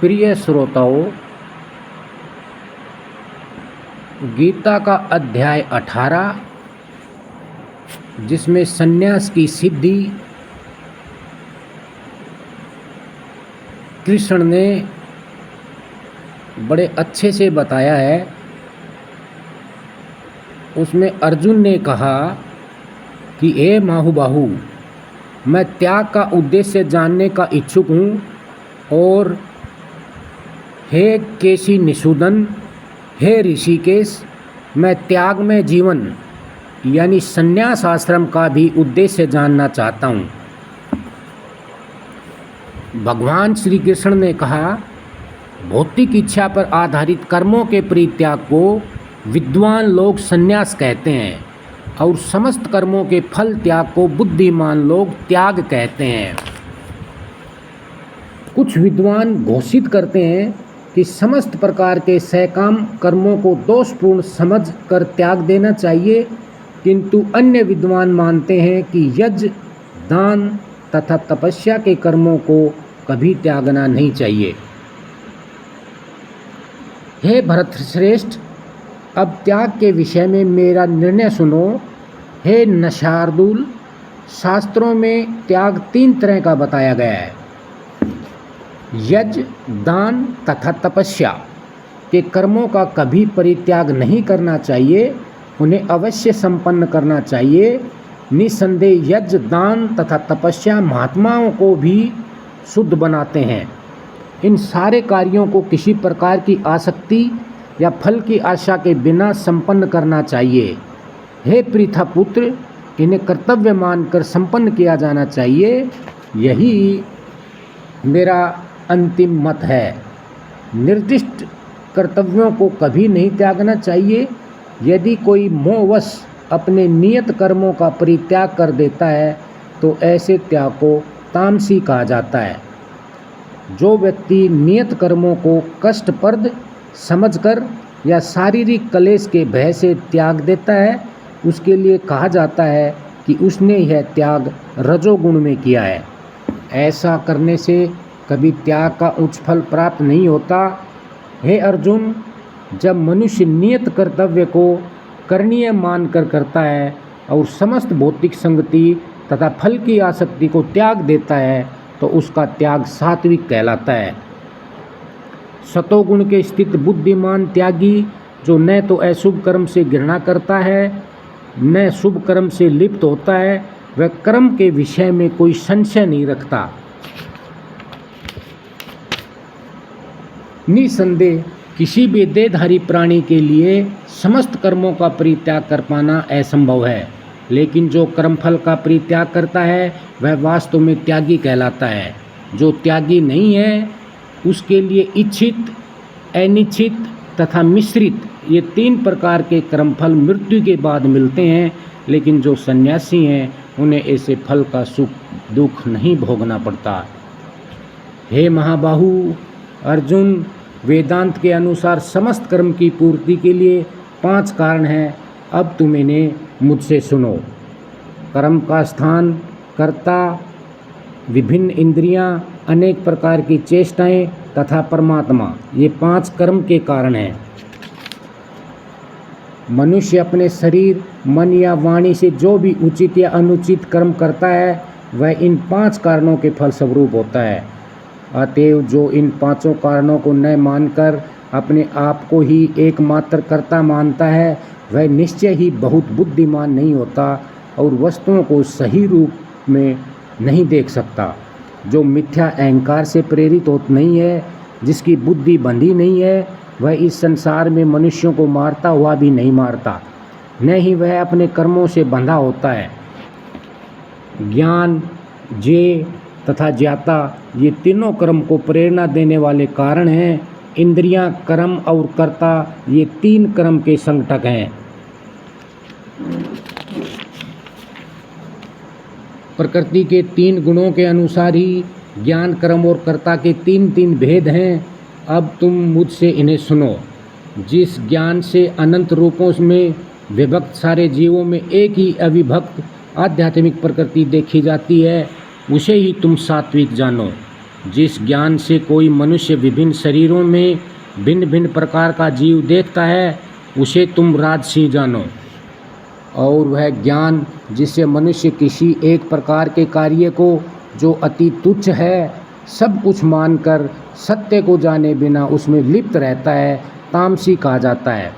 प्रिय श्रोताओं, गीता का अध्याय 18 जिसमें संन्यास की सिद्धि कृष्ण ने बड़े अच्छे से बताया है। उसमें अर्जुन ने कहा कि हे महाबाहु, मैं त्याग का उद्देश्य जानने का इच्छुक हूँ, और हे केशी निषूदन, हे ऋषिकेश, मैं त्याग में जीवन यानी संन्यास आश्रम का भी उद्देश्य जानना चाहता हूँ। भगवान श्री कृष्ण ने कहा, भौतिक इच्छा पर आधारित कर्मों के परित्याग को विद्वान लोग संन्यास कहते हैं, और समस्त कर्मों के फल त्याग को बुद्धिमान लोग त्याग कहते हैं। कुछ विद्वान घोषित करते हैं कि समस्त प्रकार के सकाम कर्मों को दोषपूर्ण समझ कर त्याग देना चाहिए, किंतु अन्य विद्वान मानते हैं कि यज्ञ, दान तथा तपस्या के कर्मों को कभी त्यागना नहीं चाहिए। हे भरतश्रेष्ठ, अब त्याग के विषय में मेरा निर्णय सुनो। हे नशार्दूल, शास्त्रों में त्याग 3 तरह का बताया गया है। यज्ञ, दान तथा तपस्या के कर्मों का कभी परित्याग नहीं करना चाहिए, उन्हें अवश्य संपन्न करना चाहिए। निसंदेह यज्ञ, दान तथा तपस्या महात्माओं को भी शुद्ध बनाते हैं। इन सारे कार्यों को किसी प्रकार की आसक्ति या फल की आशा के बिना संपन्न करना चाहिए। हे पृथा पुत्र, इन्हें कर्तव्य मानकर संपन्न किया जाना चाहिए। यही मेरा अंतिम मत है। निर्दिष्ट कर्तव्यों को कभी नहीं त्यागना चाहिए। यदि कोई मोहवश अपने नियत कर्मों का परित्याग कर देता है तो ऐसे त्याग को तामसी कहा जाता है। जो व्यक्ति नियत कर्मों को कष्टप्रद समझकर या शारीरिक क्लेश के भय से त्याग देता है, उसके लिए कहा जाता है कि उसने यह त्याग रजोगुण में किया है। ऐसा करने से कभी त्याग का उच्च फल प्राप्त नहीं होता। हे अर्जुन, जब मनुष्य नियत कर्तव्य को करणीय मानकर करता है और समस्त भौतिक संगति तथा फल की आसक्ति को त्याग देता है तो उसका त्याग सात्विक कहलाता है। सतोगुण के स्थित बुद्धिमान त्यागी, जो न तो अशुभ कर्म से घृणा करता है न शुभ कर्म से लिप्त होता है, वह कर्म के विषय में कोई संशय नहीं रखता। निसंदेह किसी भी देहधारी प्राणी के लिए समस्त कर्मों का परित्याग कर पाना असंभव है, लेकिन जो कर्मफल का परित्याग करता है वह वास्तव में त्यागी कहलाता है। जो त्यागी नहीं है उसके लिए इच्छित, अनिच्छित तथा मिश्रित ये 3 प्रकार के कर्मफल मृत्यु के बाद मिलते हैं, लेकिन जो सन्यासी हैं उन्हें ऐसे फल का सुख दुख नहीं भोगना पड़ता। हे महाबाहु अर्जुन, वेदांत के अनुसार समस्त कर्म की पूर्ति के लिए 5 कारण हैं। अब तुम इन्हें मुझसे सुनो। कर्म का स्थान, कर्ता, विभिन्न इंद्रियां, अनेक प्रकार की चेष्टाएं तथा परमात्मा, ये 5 कर्म के कारण हैं। मनुष्य अपने शरीर, मन या वाणी से जो भी उचित या अनुचित कर्म करता है वह इन 5 कारणों के फलस्वरूप होता है। अतएव जो इन 5 कारणों को न मानकर अपने आप को ही एकमात्र कर्ता मानता है वह निश्चय ही बहुत बुद्धिमान नहीं होता और वस्तुओं को सही रूप में नहीं देख सकता। जो मिथ्या अहंकार से प्रेरित होता नहीं है, जिसकी बुद्धि बंधी नहीं है, वह इस संसार में मनुष्यों को मारता हुआ भी नहीं मारता, न ही वह अपने कर्मों से बंधा होता है। ज्ञान, जेय तथा ज्ञाता, ये तीनों कर्म को प्रेरणा देने वाले कारण हैं। इंद्रियां, कर्म और कर्ता, ये 3 कर्म के संगठक हैं। प्रकृति के 3 गुणों के अनुसार ही ज्ञान, कर्म और कर्ता के 3 भेद हैं। अब तुम मुझसे इन्हें सुनो। जिस ज्ञान से अनंत रूपों में विभक्त सारे जीवों में एक ही अविभक्त आध्यात्मिक प्रकृति देखी जाती है, उसे ही तुम सात्विक जानो। जिस ज्ञान से कोई मनुष्य विभिन्न शरीरों में भिन्न भिन्न प्रकार का जीव देखता है उसे तुम राजसी जानो। और वह ज्ञान जिससे मनुष्य किसी एक प्रकार के कार्य को जो अति तुच्छ है सब कुछ मानकर सत्य को जाने बिना उसमें लिप्त रहता है तामसी कहा जाता है।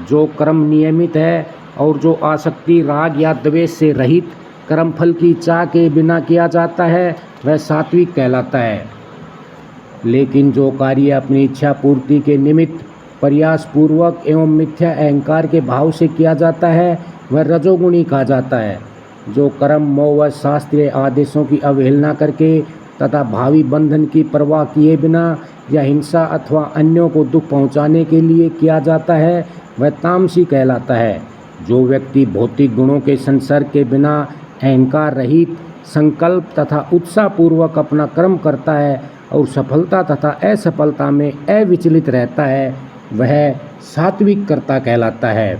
जो कर्म नियमित है और जो आसक्ति राग या द्वेष से रहित कर्मफल की चाह के बिना किया जाता है वह सात्विक कहलाता है। लेकिन जो कार्य अपनी इच्छा पूर्ति के निमित्त प्रयास पूर्वक एवं मिथ्या अहंकार के भाव से किया जाता है वह रजोगुणी कहा जाता है। जो कर्म मोह व शास्त्रीय आदेशों की अवहेलना करके तथा भावी बंधन की परवाह किए बिना या हिंसा अथवा अन्यों को दुख पहुंचाने के लिए किया जाता है वह तामसी कहलाता है। जो व्यक्ति भौतिक गुणों के संसर्ग के बिना अहंकार रहित संकल्प तथा उत्साहपूर्वक अपना कर्म करता है और सफलता तथा असफलता में अविचलित रहता है वह सात्विक कर्ता कहलाता है।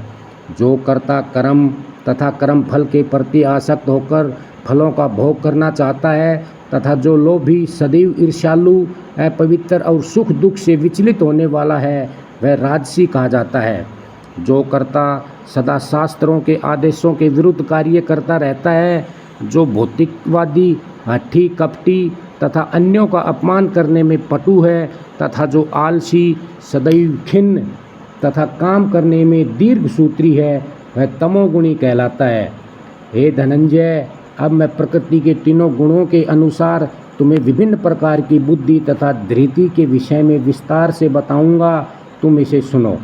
जो कर्ता कर्म तथा कर्म फल के प्रति आसक्त होकर फलों का भोग करना चाहता है तथा जो लोभी सदैव ईर्ष्यालु अपवित्र और सुख दुख से विचलित होने वाला है वह राजसी कहा जाता है। जो कर्ता सदा शास्त्रों के आदेशों के विरुद्ध कार्य करता रहता है, जो भौतिकवादी हठी कपटी तथा अन्यों का अपमान करने में पटु है तथा जो आलसी सदैव खिन्न तथा काम करने में दीर्घ सूत्री है वह तमोगुणी कहलाता है। हे धनंजय, अब मैं प्रकृति के तीनों गुणों के अनुसार तुम्हें विभिन्न प्रकार की बुद्धि तथा धृति के विषय में विस्तार से बताऊंगा, तुम इसे सुनो।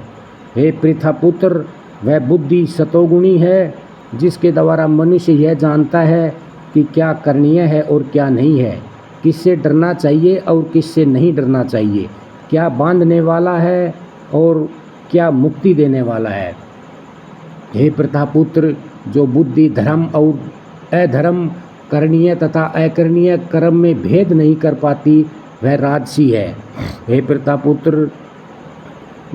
हे पृथापुत्र, वह बुद्धि सतोगुणी है जिसके द्वारा मनुष्य यह जानता है कि क्या करणीय है और क्या नहीं है, किससे डरना चाहिए और किससे नहीं डरना चाहिए, क्या बांधने वाला है और क्या मुक्ति देने वाला है। हे पृथापुत्र, जो बुद्धि धर्म और अधर्म करणीय तथा अकरणीय कर्म में भेद नहीं कर पाती वह राजसी है। हे पृथापुत्र,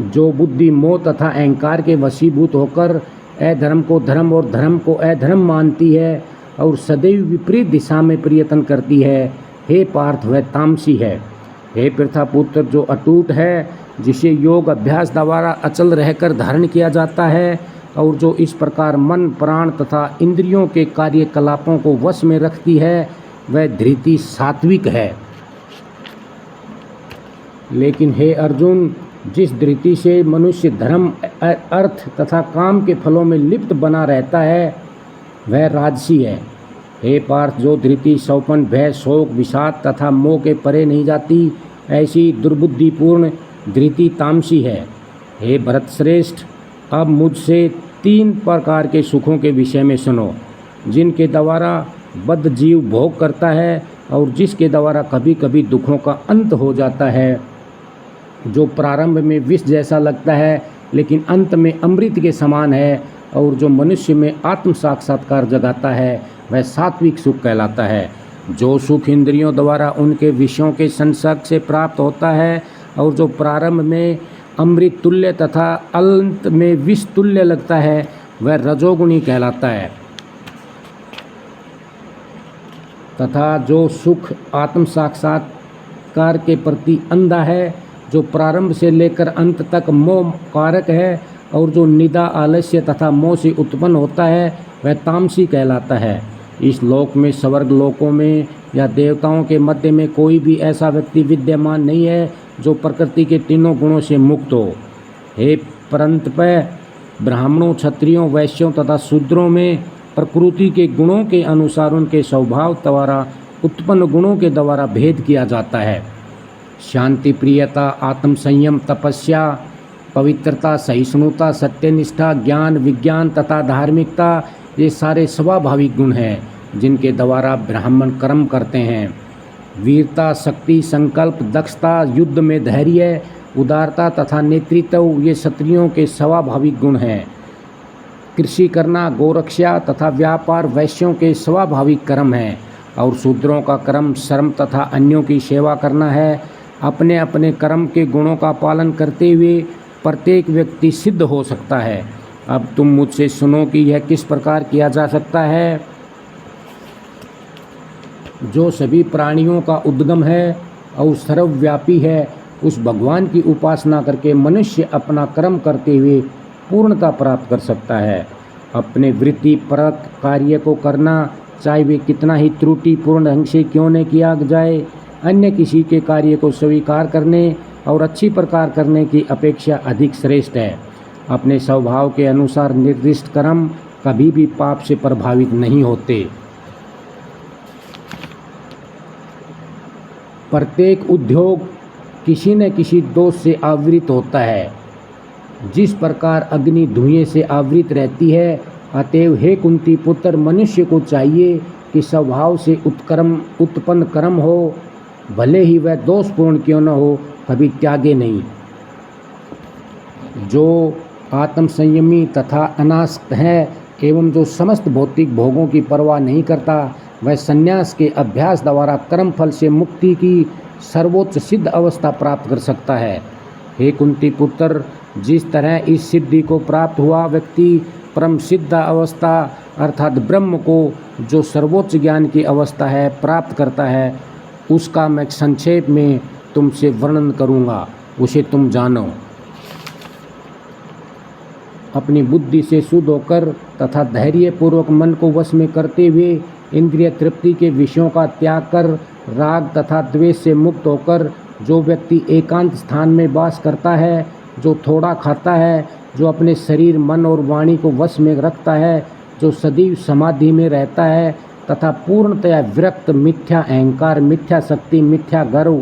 जो बुद्धि मोह तथा अहंकार के वशीभूत होकर अधर्म को धर्म और धर्म को अधर्म मानती है और सदैव विपरीत दिशा में प्रयत्न करती है, हे पार्थ वह तामसी है। हे पृथापुत्र, जो अटूट है, जिसे योग अभ्यास द्वारा अचल रहकर धारण किया जाता है और जो इस प्रकार मन प्राण तथा इंद्रियों के कार्यकलापों को वश में रखती है वह धृति सात्विक है। लेकिन हे अर्जुन, जिस धृति से मनुष्य धर्म अर्थ तथा काम के फलों में लिप्त बना रहता है वह राजसी है। हे पार्थ, जो धृति सौपन भय शोक विषाद तथा मोह के परे नहीं जाती ऐसी दुर्बुद्धिपूर्ण धृति तामसी है। हे भरत श्रेष्ठ, अब मुझसे 3 प्रकार के सुखों के विषय में सुनो जिनके द्वारा बद्ध जीव भोग करता है और जिसके द्वारा कभी कभी दुखों का अंत हो जाता है। जो प्रारंभ में विष जैसा लगता है लेकिन अंत में अमृत के समान है और जो मनुष्य में आत्म साक्षात्कार जगाता है वह सात्विक सुख कहलाता है। जो सुख इंद्रियों द्वारा उनके विषयों के संसर्ग से प्राप्त होता है और जो प्रारंभ में अमृत तुल्य तथा अंत में विष तुल्य लगता है वह रजोगुणी कहलाता है। तथा जो सुख आत्म साक्षात्कार के प्रति अंधा है, जो प्रारंभ से लेकर अंत तक मोह कारक है और जो निदा आलस्य तथा मोह से उत्पन्न होता है वह तामसी कहलाता है। इस लोक में स्वर्ग लोकों में या देवताओं के मध्य में कोई भी ऐसा व्यक्ति विद्यमान नहीं है जो प्रकृति के तीनों गुणों से मुक्त हो। हे परंतपय, ब्राह्मणों क्षत्रियों वैश्यों तथा शूद्रों में प्रकृति के गुणों के अनुसार उनके स्वभाव द्वारा उत्पन्न गुणों के द्वारा भेद किया जाता है। शांति प्रियता आत्म संयम तपस्या पवित्रता सहिष्णुता सत्यनिष्ठा ज्ञान विज्ञान तथा धार्मिकता ये सारे स्वाभाविक गुण हैं जिनके द्वारा ब्राह्मण कर्म करते हैं। वीरता शक्ति संकल्प दक्षता युद्ध में धैर्य उदारता तथा नेतृत्व ये क्षत्रियों के स्वाभाविक गुण हैं। कृषि करना गोरक्षा तथा व्यापार वैश्यों के स्वाभाविक कर्म हैं और शूद्रों का कर्म श्रम तथा अन्यों की सेवा करना है। अपने अपने कर्म के गुणों का पालन करते हुए प्रत्येक व्यक्ति सिद्ध हो सकता है। अब तुम मुझसे सुनो कि यह किस प्रकार किया जा सकता है। जो सभी प्राणियों का उद्गम है और सर्वव्यापी है, उस भगवान की उपासना करके मनुष्य अपना कर्म करते हुए पूर्णता प्राप्त कर सकता है। अपने वृत्ति परक कार्य को करना, चाहे वे कितना ही त्रुटिपूर्ण ढंग से क्यों न किया जाए, अन्य किसी के कार्य को स्वीकार करने और अच्छी प्रकार करने की अपेक्षा अधिक श्रेष्ठ है। अपने स्वभाव के अनुसार निर्दिष्ट कर्म कभी भी पाप से प्रभावित नहीं होते। प्रत्येक उद्योग किसी न किसी दोष से आवृत होता है। जिस प्रकार अग्नि धुएं से आवृत रहती है, अतएव हे कुंती पुत्र, मनुष्य को चाहिए कि स्वभाव से उत्पन्न कर्म हो, भले ही वह दोषपूर्ण क्यों न हो, कभी त्यागे नहीं। जो आत्म संयमी तथा अनासक्त है एवं जो समस्त भौतिक भोगों की परवाह नहीं करता, वह संन्यास के अभ्यास द्वारा कर्म फल से मुक्ति की सर्वोच्च सिद्ध अवस्था प्राप्त कर सकता है। हे कुंती पुत्र, जिस तरह इस सिद्धि को प्राप्त हुआ व्यक्ति परम सिद्ध अवस्था अर्थात ब्रह्म को, जो सर्वोच्च ज्ञान की अवस्था है, प्राप्त करता है, उसका मैं संक्षेप में तुमसे वर्णन करूँगा, उसे तुम जानो। अपनी बुद्धि से शुद्ध होकर तथा धैर्यपूर्वक मन को वश में करते हुए इंद्रिय तृप्ति के विषयों का त्याग कर राग तथा द्वेष से मुक्त होकर जो व्यक्ति एकांत स्थान में वास करता है, जो थोड़ा खाता है, जो अपने शरीर मन और वाणी को वश में रखता है, जो सदैव समाधि में रहता है तथा पूर्णतया विरक्त, मिथ्या अहंकार, मिथ्या शक्ति, मिथ्या गर्व,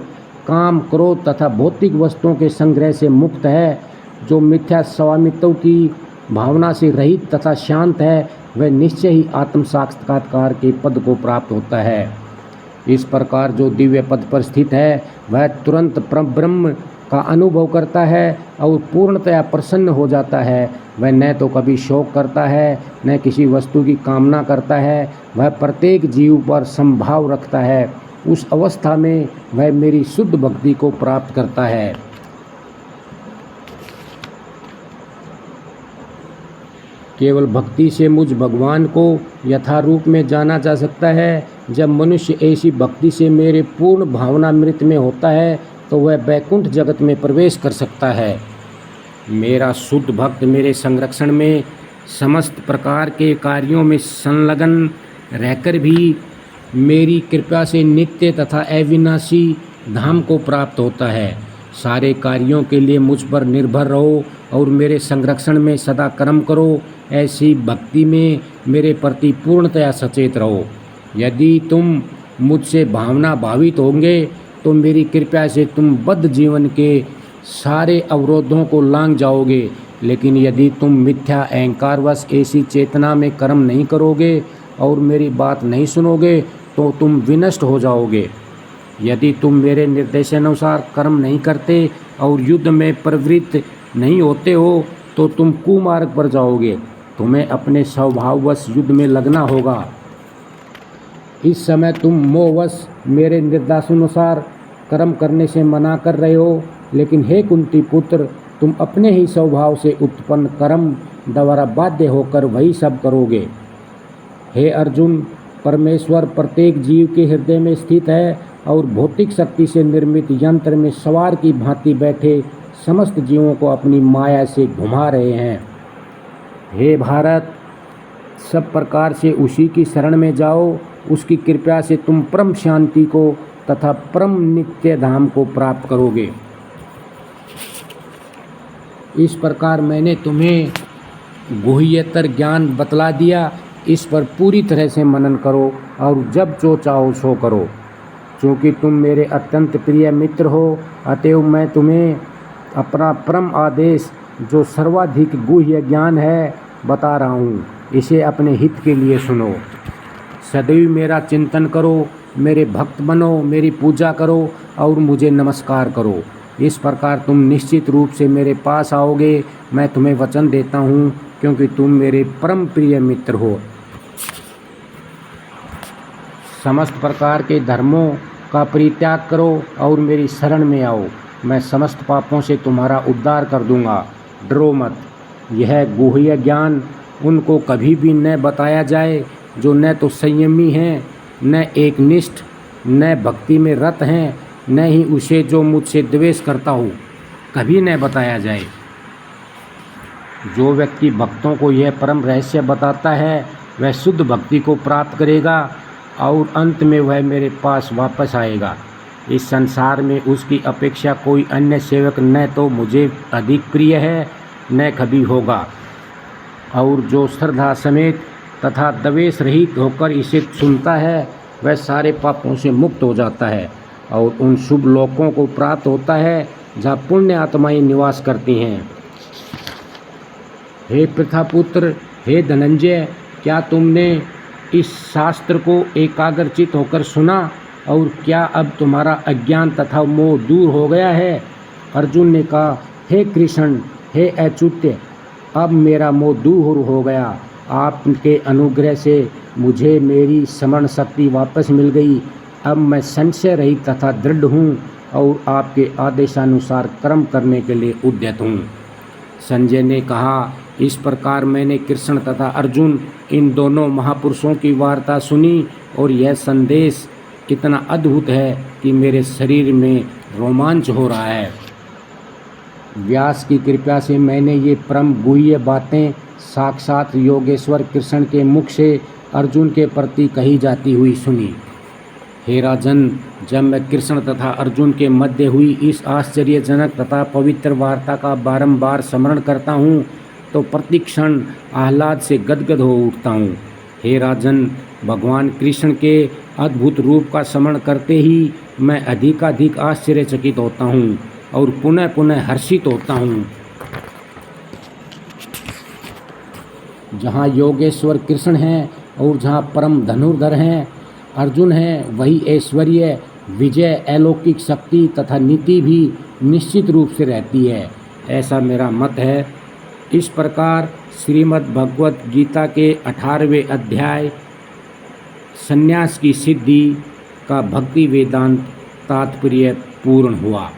काम, क्रोध तथा भौतिक वस्तुओं के संग्रह से मुक्त है, जो मिथ्या स्वामित्व की भावना से रहित तथा शांत है, वह निश्चय ही आत्म साक्षात्कार के पद को प्राप्त होता है। इस प्रकार जो दिव्य पद पर स्थित है, वह तुरंत ब्रह्म का अनुभव करता है और पूर्णतया प्रसन्न हो जाता है। वह न तो कभी शोक करता है, न किसी वस्तु की कामना करता है। वह प्रत्येक जीव पर संभाव रखता है। उस अवस्था में वह मेरी शुद्ध भक्ति को प्राप्त करता है। केवल भक्ति से मुझ भगवान को यथारूप में जाना जा सकता है। जब मनुष्य ऐसी भक्ति से मेरे पूर्ण भावनामृत में होता है, तो वह वैकुंठ जगत में प्रवेश कर सकता है। मेरा शुद्ध भक्त मेरे संरक्षण में समस्त प्रकार के कार्यों में संलग्न रहकर भी मेरी कृपा से नित्य तथा अविनाशी धाम को प्राप्त होता है। सारे कार्यों के लिए मुझ पर निर्भर रहो और मेरे संरक्षण में सदा कर्म करो। ऐसी भक्ति में मेरे प्रति पूर्णतया सचेत रहो। यदि तुम मुझसे भावना भावित होंगे तो मेरी कृपा से तुम बद्ध जीवन के सारे अवरोधों को लांघ जाओगे। लेकिन यदि तुम मिथ्या अहंकारवश ऐसी चेतना में कर्म नहीं करोगे और मेरी बात नहीं सुनोगे तो तुम विनष्ट हो जाओगे। यदि तुम मेरे निर्देशानुसार कर्म नहीं करते और युद्ध में प्रवृत्त नहीं होते हो तो तुम कुमार्ग पर जाओगे। तुम्हें अपने स्वभाववश युद्ध में लगना होगा। इस समय तुम मोहवश मेरे निर्देशानुसार कर्म करने से मना कर रहे हो, लेकिन हे कुंती पुत्र, तुम अपने ही स्वभाव से उत्पन्न कर्म द्वारा बाध्य होकर वही सब करोगे। हे अर्जुन, परमेश्वर प्रत्येक जीव के हृदय में स्थित है और भौतिक शक्ति से निर्मित यंत्र में सवार की भांति बैठे समस्त जीवों को अपनी माया से घुमा रहे हैं। हे भारत, सब प्रकार से उसी की शरण में जाओ। उसकी कृपा से तुम परम शांति को तथा परम नित्य धाम को प्राप्त करोगे। इस प्रकार मैंने तुम्हें गुह्यतर ज्ञान बतला दिया। इस पर पूरी तरह से मनन करो और जब जो चाहो सो करो। क्योंकि तुम मेरे अत्यंत प्रिय मित्र हो, अतएव मैं तुम्हें अपना परम आदेश, जो सर्वाधिक गुह्य ज्ञान है, बता रहा हूँ। इसे अपने हित के लिए सुनो। सदैव मेरा चिंतन करो, मेरे भक्त बनो, मेरी पूजा करो और मुझे नमस्कार करो। इस प्रकार तुम निश्चित रूप से मेरे पास आओगे। मैं तुम्हें वचन देता हूँ, क्योंकि तुम मेरे परम प्रिय मित्र हो। समस्त प्रकार के धर्मों का परित्याग करो और मेरी शरण में आओ। मैं समस्त पापों से तुम्हारा उद्धार कर दूंगा। डरो मत। यह गुह्य ज्ञान उनको कभी भी न बताया जाए जो न तो संयमी हैं, न एकनिष्ठ, न भक्ति में रत हैं, न ही उसे जो मुझसे द्वेष करता हो कभी न बताया जाए। जो व्यक्ति भक्तों को यह परम रहस्य बताता है वह शुद्ध भक्ति को प्राप्त करेगा और अंत में वह मेरे पास वापस आएगा। इस संसार में उसकी अपेक्षा कोई अन्य सेवक न तो मुझे अधिक प्रिय है न कभी होगा। और जो श्रद्धा समेत तथा द्वेष रहित होकर इसे सुनता है वह सारे पापों से मुक्त हो जाता है और उन शुभ लोकों को प्राप्त होता है जहाँ पुण्य आत्माएं निवास करती हैं। हे प्रथापुत्र, हे धनंजय, क्या तुमने इस शास्त्र को एकाग्रचित होकर सुना और क्या अब तुम्हारा अज्ञान तथा मोह दूर हो गया है? अर्जुन ने कहा, हे कृष्ण, हे अच्युत, अब मेरा मोह दूर हो गया। आपके अनुग्रह से मुझे मेरी स्मरण शक्ति वापस मिल गई। अब मैं संशय रहित तथा दृढ़ हूँ और आपके आदेशानुसार कर्म करने के लिए उद्यत हूँ। संजय ने कहा, इस प्रकार मैंने कृष्ण तथा अर्जुन इन दोनों महापुरुषों की वार्ता सुनी और यह संदेश इतना अद्भुत है कि मेरे शरीर में रोमांच हो रहा है। व्यास की कृपा से मैंने ये परम गुह्य बातें साक्षात योगेश्वर कृष्ण के मुख से अर्जुन के प्रति कही जाती हुई सुनी। हे राजन, जब मैं कृष्ण तथा अर्जुन के मध्य हुई इस आश्चर्यजनक तथा पवित्र वार्ता का बारंबार स्मरण करता हूँ तो प्रतिक्षण आह्लाद से गदगद हो उठता हूँ। हे राजन, भगवान कृष्ण के अद्भुत रूप का स्मरण करते ही मैं अधिकाधिक आश्चर्यचकित होता हूँ और पुनः पुनः हर्षित होता हूँ। जहाँ योगेश्वर कृष्ण हैं और जहाँ परम धनुर्धर हैं अर्जुन हैं, वही ऐश्वर्य, विजय, अलौकिक शक्ति तथा नीति भी निश्चित रूप से रहती है, ऐसा मेरा मत है। इस प्रकार श्रीमद् भगवत गीता के 18वें अध्याय संन्यास की सिद्धि का भक्ति वेदांत तात्पर्य पूर्ण हुआ।